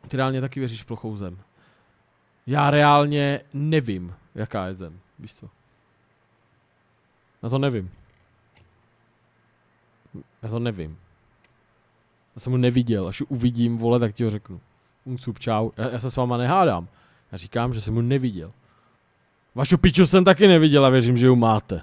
Ty reálně taky věříš v plochou zem. Já reálně nevím, jaká je zem. Víš co? Já to nevím. Já to nevím. Já jsem ho neviděl, až ho uvidím, vole, tak ti ho řeknu. Uncub, čau. Já se s váma nehádám. Já říkám, že jsem ho neviděl. Vašu piču jsem taky neviděl a věřím, že ji máte.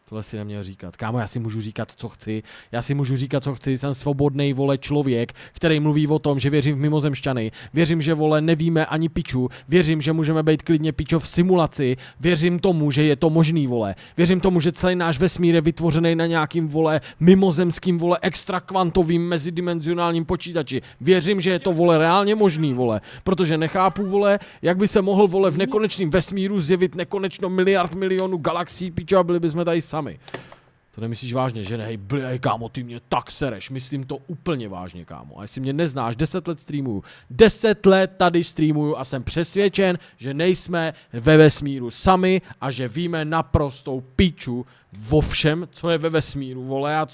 Tohle si neměl říkat. Kámo, já si můžu říkat, co chci. Já si můžu říkat, co chci. Jsem svobodnej, vole, člověk, který mluví o tom, že věřím v mimozemšťany. Věřím, že, vole, nevíme ani piču. Věřím, že můžeme být klidně pičo v simulaci. Věřím tomu, že je to možný, vole. Věřím tomu, že celý náš vesmír je vytvořený na nějakým, vole, mimozemským, vole, extrakvantovým mezidimenzionálním počítači. Věřím, že je to, vole, reálně možný, vole. Protože nechápu, vole, jak by se mohl, vole, v nekonečném vesmíru zjevit nekonečno miliard milionů galaxií, pičo, a byli bychom tady sami. To nemyslíš vážně, že ne? Hej, kámo, ty mě tak sereš. Myslím to úplně vážně, kámo. A jestli mě neznáš, 10 let streamuju. 10 let tady streamuju a jsem přesvědčen, že nejsme ve vesmíru sami a že víme naprostou piču vo všem, co je ve vesmíru, vole, a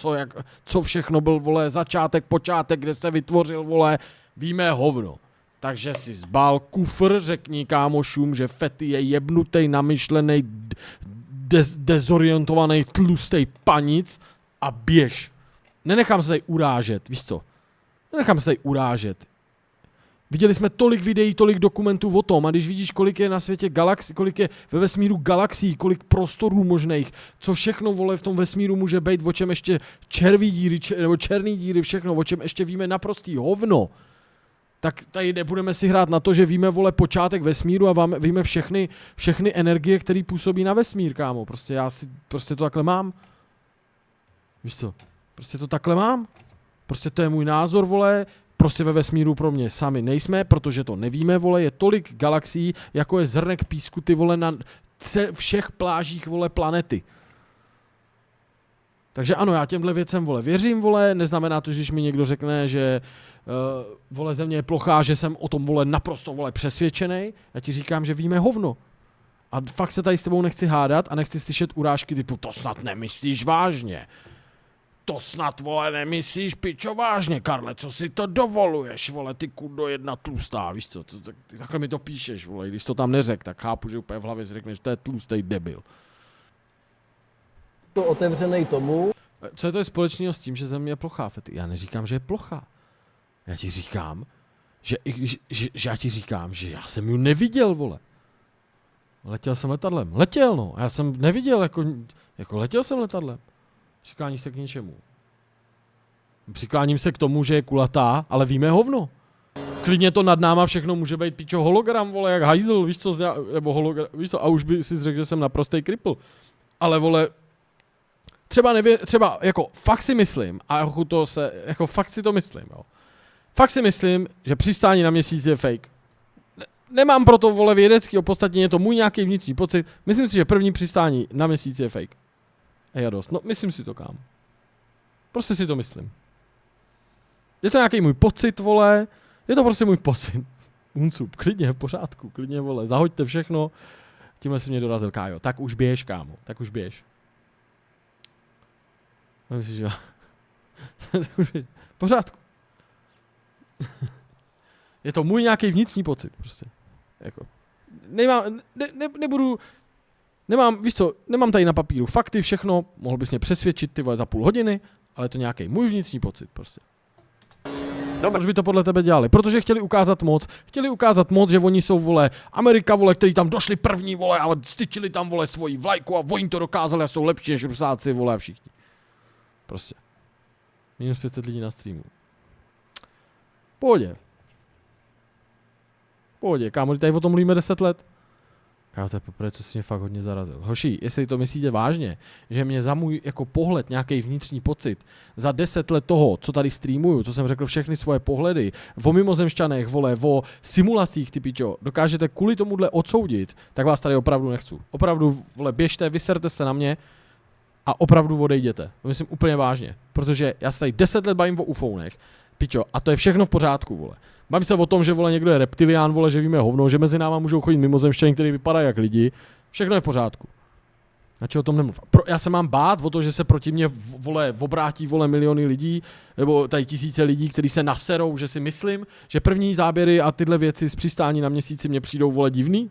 co všechno byl, vole, začátek, počátek, kde se vytvořil, vole, víme hovno. Takže si zbal kufr, řekni kámošům, že Fety je jebnutej, namyšlenej, dezorientovaný tlustej panic a běž. Nenechám se tady urážet, víš co? Nenechám se tady urážet. Viděli jsme tolik videí, tolik dokumentů o tom a když vidíš, kolik je na světě galaxií, kolik je ve vesmíru galaxií, kolik prostorů možných, co všechno, vole, v tom vesmíru může být, o čem ještě červí díry, nebo černý díry, všechno, o čem ještě víme naprostý hovno. Tak tady nebudeme si hrát na to, že víme, vole, počátek vesmíru a víme všechny energie, které působí na vesmír, kámo. Prostě já si, prostě to takhle mám. Víš co? Prostě to takhle mám. Prostě to je můj názor, vole. Prostě ve vesmíru pro mě sami nejsme, protože to nevíme, vole. Je tolik galaxií, jako je zrnek písku, ty, vole, na všech plážích, vole, planety. Takže ano, já těmhle věcem, vole, věřím, vole, neznamená to, že když mi někdo řekne, že vole, země je plochá, že jsem o tom, vole, naprosto, vole, přesvědčenej. Já ti říkám, že víme hovno. A fakt se tady s tebou nechci hádat a nechci slyšet urážky typu, to snad nemyslíš vážně. To snad, vole, nemyslíš, pičo, vážně, Karle, co si to dovoluješ, vole, ty kudo jedna tlustá, víš co, takhle mi to píšeš, vole, když to tam neřek, tak chápu, že úplně v hlavě si řekneš, to je tlustej debil. To otevřenej tomu. Co je to společného s tím, že země je plochá, Fety? Já neříkám, že je plochá. Já ti říkám, že já jsem ji neviděl, vole. Letěl jsem letadlem. Letěl, no. A já jsem neviděl, jako letěl jsem letadlem. Přikláním se k něčemu. Přikláním se k tomu, že je kulatá, ale víme hovno. Klidně to nad náma všechno může být, pičo, hologram, vole, jak hajzl, víš co, nebo hologram, víš co, a už by si řekl, že jsem naprostej kripl. Ale, vole, třeba jako fakt si myslím, a jako fakt si to myslím, jo. Fakt si myslím, že přistání na měsíci je fake. Nemám proto, vole, vědecký opodstatnění, je to můj nějaký vnitřní pocit. Myslím si, že první přistání na měsíci je fake. A já dost. No, myslím si to, kámo. Prostě si to myslím. Je to nějaký můj pocit, vole. Je to prostě můj pocit. Uncub, klidně, v pořádku, klidně, vole. Zahoďte všechno. Tímhle si mě dorazil, Kájo. Tak už běž, kámo. Tak už běž. Myslím si, že v pořádku. Je to můj nějaký vnitřní pocit, prostě. Jako. Nemám, víš co, nemám tady na papíru fakty, všechno, mohl bys mě přesvědčit, ty vole, za půl hodiny, ale je to nějaký můj vnitřní pocit, prostě. Proč by to podle tebe dělali? Protože chtěli ukázat moc. Chtěli ukázat moc, že oni jsou, vole, Amerika, vole, kteří tam došli první, vole, ale styčili tam, vole, svoji vlajku a oni to dokázali a jsou lepší než Rusáci, vole, a všichni. Prostě. Minus 500 lidí na streamu. Pohodě. Pohodě, kámo, tady o tom mluvíme 10 let. Kámo, to je poprvé, co si mě fakt hodně zarazil. Hoši, jestli to myslíte vážně, že mě za můj jako pohled, nějaký vnitřní pocit, za 10 let toho, co tady streamuju, co jsem řekl všechny svoje pohledy, o mimozemšťanech, vole, o simulacích, ty pičo, dokážete kvůli tomuhle odsoudit, tak vás tady opravdu nechci. Opravdu, vole, běžte, vyserte se na mě a opravdu odejděte. To myslím úplně vážně, protože já se tady 10 let bavím o ufounech, pičo, a to je všechno v pořádku, vole. Bavím se o tom, že, vole, někdo je reptilián, vole, že víme hovno, že mezi náma můžou chodit mimozemšťané, kteří vypadají jak lidi. Všechno je v pořádku. Načeho o tom nemluv. Já se mám bát o to, že se proti mně obrátí miliony lidí, nebo tady tisíce lidí, kteří se naserou, že si myslím, že první záběry a tyhle věci z přistání na Měsíci mě přijdou divný.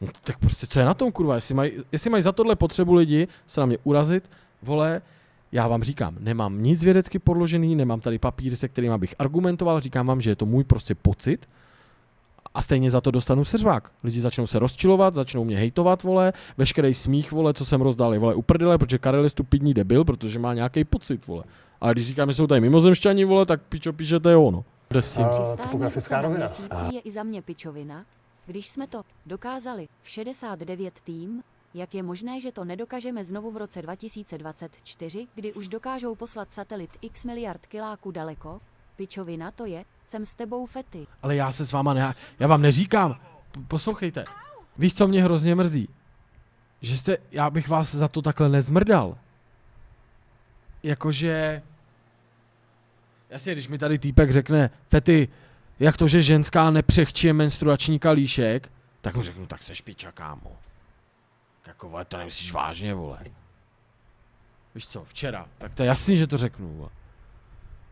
No, tak prostě co je na tom, kurva, jestli mají za tohle potřebu lidi se na mě urazit, já vám říkám, nemám nic vědecky podložený, nemám tady papíry, se kterým bych argumentoval, říkám vám, že je to můj prostě pocit a stejně za to dostanu seřvák. Lidi začnou se rozčilovat, začnou mě hejtovat, veškerý smích, co jsem rozdal, je, uprdele, protože Karel je stupidní debil, protože má nějaký pocit, Ale když říkám, že jsou tady mimozemšťani, tak pičo píšete je ono. Topografická rovina. Je i za mě pičovina. Když jsme to dokázali v 69 tým, jak je možné, že to nedokážeme znovu v roce 2024, kdy už dokážou poslat satelit x miliard kiláků daleko? Pičovina to je, jsem s tebou fety. Ale já se s váma já vám neříkám, poslouchejte, víš, co mě hrozně mrzí? Že já bych vás za to takhle nezmrdal. Jakože, jasně, když mi tady týpek řekne, fety, jak to, že ženská nepřechčije menstruační kalíšek, tak mu řeknu, tak seš piča, kámo. Jako, to nemyslíš vážně, Víš co, včera, tak to je jasný, že to řeknu,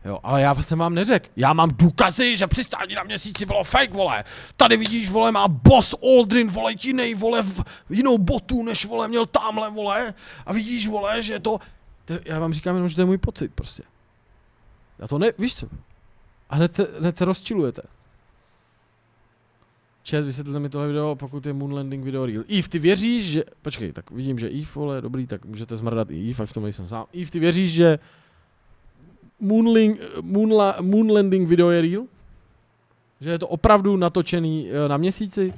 Jo, ale já jsem vám neřekl. Já mám důkazy, že přistání na Měsíci bylo fake, Tady vidíš, má Boss Aldrin, jiný, jinou botu, než, měl tamhle, A vidíš, že já vám říkám jenom, že to je můj pocit, prostě. Já to víš co? A hned se rozčilujete. Chat, vysvětlete mi tohle video, pokud je Moon Landing video real. Eve, ty věříš, že... Počkej, tak vidím, že Eve, dobrý, tak můžete zmrdat i Eve, a v tom nejsem sám. Eve, ty věříš, že Moon Landing video je real? Že je to opravdu natočený na Měsíci?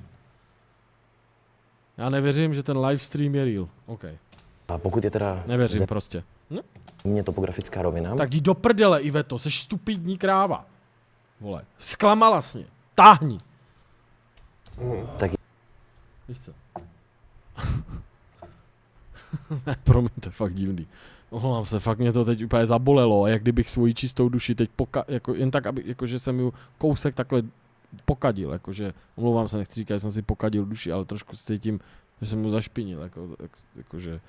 Já nevěřím, že ten livestream je real. OK. A pokud je teda... Nevěřím prostě. Mě topografická rovina. Tak jdi do prdele, Iveto, seš stupidní kráva. Zklamala jsi mě. Táhni. Tak... Víš co? Promiň, to je fakt divný. Omlouvám se, fakt mě to teď úplně zabolelo, a jak kdybych svoji čistou duši teď jen tak, že jsem ju kousek takhle pokadil, jakože, omlouvám se, nechci říkat, že jsem si pokadil duši, ale trošku se cítím, že jsem mu zašpinil, jakože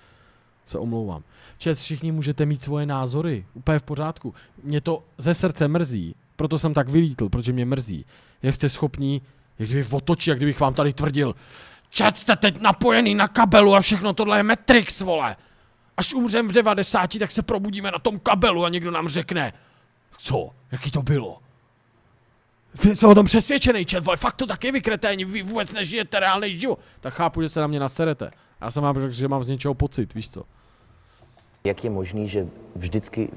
se omlouvám. Čet, všichni můžete mít svoje názory, úplně v pořádku. Mě to ze srdce mrzí, proto jsem tak vylítl, protože mě mrzí. Jak jste schopní, jak kdybych otočil, jak kdybych vám tady tvrdil, čet, jste teď napojený na kabelu a všechno tohle je Matrix, Až umřem v 90, tak se probudíme na tom kabelu a někdo nám řekne, co, jaký to bylo? Vy jste o tom přesvědčený, čet, fakt to taky vykreténi, vy vůbec nežijete reálný život. Tak chápu, že se na mě naserete. Já jsem vám řekl, že mám z něčeho pocit, víš co? Jak je možný, že vždycky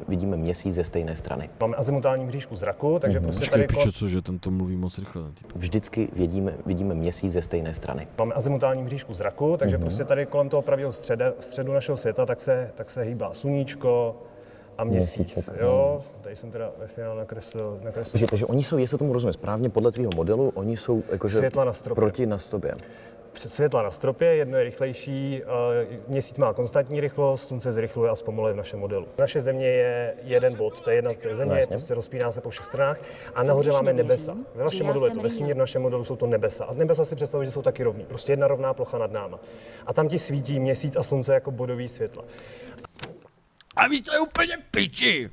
vidíme Měsíc ze stejné strany? Máme azimutální mřížku zraku, takže prostě Počkej, tady... Pičo, co, že ten to mluví moc rychle, ten typ. Vždycky vidíme Měsíc ze stejné strany. Máme azimutální mřížku zraku, takže prostě tady kolem toho pravého středu našeho světa tak se hýbá sluníčko a Měsíc, jo? Tady jsem teda ve finále nakreslil. Takže oni jsou, jestli tomu rozumím správně, podle tvýho modelu, oni jsou jakože světla na stropě. Proti na stopě. Světla na stropě, jedno je rychlejší, Měsíc má konstantní rychlost, Slunce zrychluje a zpomaluje v našem modelu. Naše Země je jeden bod, to je jedna země, prostě rozpíná se po všech stranách a nahoře máme nebesa. Ve vašem modelu je to vesmír, v našem modelu jsou to nebesa. A nebesa si představuji, že jsou taky rovný, prostě jedna rovná plocha nad náma. A tam ti svítí Měsíc a Slunce jako bodový světla. A víš, to je úplně piči.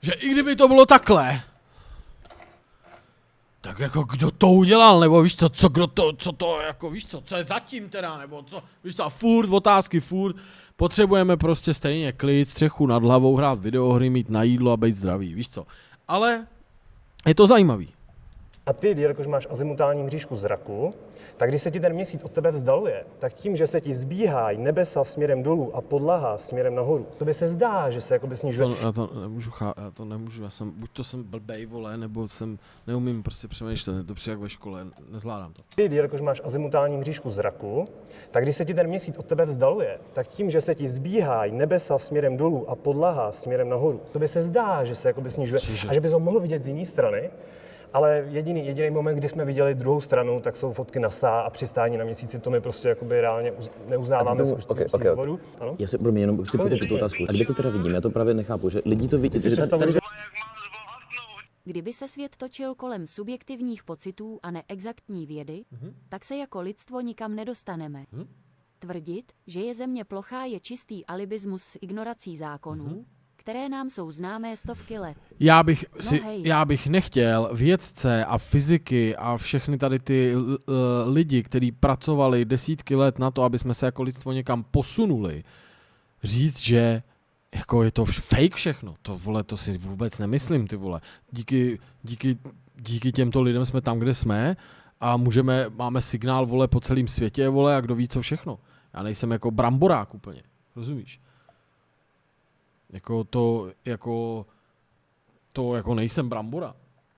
Že i kdyby to bylo takhle, tak jako kdo to udělal, nebo víš co je zatím teda, nebo co, víš co, furt otázky, potřebujeme prostě stejně klid, střechu nad hlavou, hrát videohry, mít na jídlo a být zdravý, víš co. Ale je to zajímavý. A ty, jelikož máš azimutální mřížku zraku, tak když se ti ten Měsíc od tebe vzdaluje, tak tím, že se ti zbíhají nebesa směrem dolů a podlaha směrem nahoru, to by se zdá, že se jakoby snižuje. Já to nemůžu, buď to jsem blbej, nebo neumím prostě přemýšlet, to přijak ve škole, nezvládám to. Ty, jelikož máš azimutální mřížku zraku, tak když se ti ten Měsíc od tebe vzdaluje, tak tím, že se ti zbíhají nebesa směrem dolů a podlaha směrem nahoru, to by se zdá, že se jakoby snižuje. Cože? A že bys ho mohl vidět z jiné strany. Ale jediný moment, kdy jsme viděli druhou stranu, tak jsou fotky NASA a přistání na Měsíci, to my prostě jakoby reálně neuznáváme z určitých důvodů. Ano? Já si jenom chci pochopit tu otázku. A kde to teda vidím? Já to právě nechápu, že lidi to vidí. Kdyby se svět točil kolem subjektivních pocitů a neexaktní vědy, tak se jako lidstvo nikam nedostaneme. tvrdit, že je země plochá, je čistý alibismus s ignorací zákonů, které nám jsou známé stovky let. Já bych nechtěl vědce a fyziky a všechny tady ty lidi, kteří pracovali desítky let na to, aby jsme se jako lidstvo někam posunuli, říct, že jako je to fake všechno. To, vole, to si vůbec nemyslím, ty vole. Díky těmto lidem jsme tam, kde jsme a máme signál, vole, po celém světě, vole, a kdo ví co všechno. Já nejsem jako bramborák úplně, rozumíš? Jako nejsem brambora.